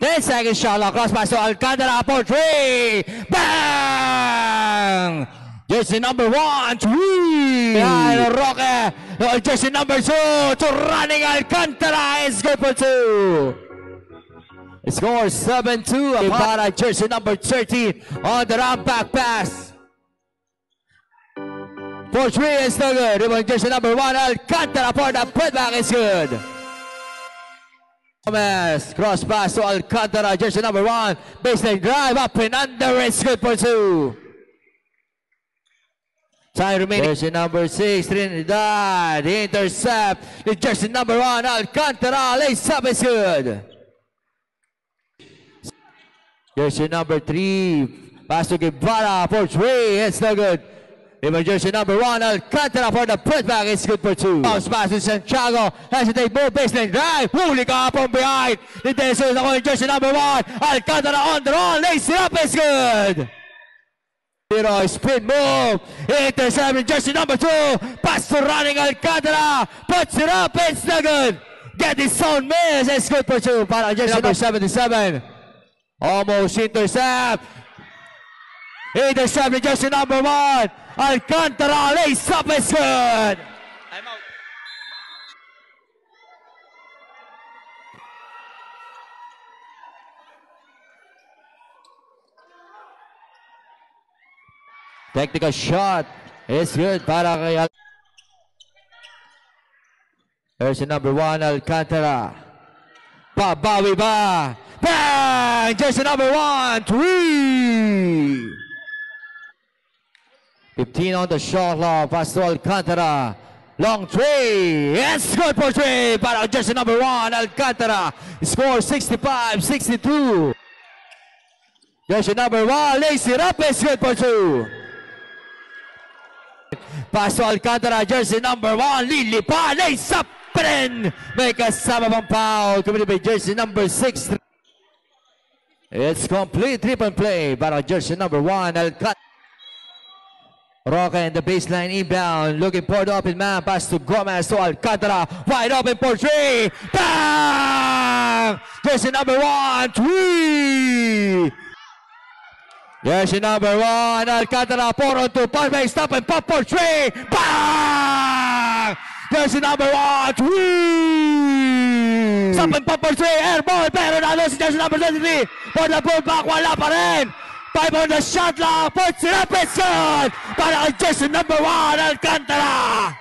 10 seconds shot clock. Cross pass to Alcantara for 3. Bang! Jersey number 1, 3. Behind Roque. Jersey number 2 to running Alcantara is good for 2. Score 7-2 para jersey number 13 on the round back pass. For 3 is no good. Rebound jersey number 1 Alcantara for the putback is good. Gomez, cross pass to Alcantara, jersey number 1. Baseline drive up and under is good for 2. Time remaining. Jersey number 6, Trinidad. Intercept. The jersey number 1, Alcantara. Lace up is good. Jersey number 3, pass to Guevara for 3. It's no good. Even jersey number 1, Alcantara for the putback. It's good for 2. Bounce pass to Santiago. Hesitate move. Baseline drive. Huli ka from behind. The jersey number 1, Alcantara on the run. Lace it up is good. Leroy spin move, intercept jersey number 2, pass to running Alcantara, puts it up, it's not good. Get his zone miss, it's good for 2 para jersey number 77. Almost intercept. Intercept jersey number 1, Alcantara, lace up, it's good. Technical shot is good para kay jersey number 1, Alcantara. Babawi ba? Bang! Jersey number 1, 3. 15 on the shot clock. Pass to Alcantara. Long 3. It's good for 3 para jersey number 1, Alcantara. Score 65-62. Jersey number 1, lace it up. It's good for 2. Pass to Alcantara, jersey number 1, lilipa, lace up pa rin. May kasama pang foul, committed by jersey number 6. It's complete 3-point play para jersey number 1, Alcantara. Roque in the baseline inbound, looking for the open man, pass to Gomez to Alcantara, wide open for 3. Bang! Jersey number 1, 3. Jersey number 1, Alcantara, 4 on 2, punch back, stop and pop for 3. Bang! Jersey number 1, 3. Stop and pop for 3, air ball, pero nalo si jersey number 23. For the pullback, wala pa rin. 5 on the shot clock, puts it up, it's good. Para jersey number 1, Alcantara.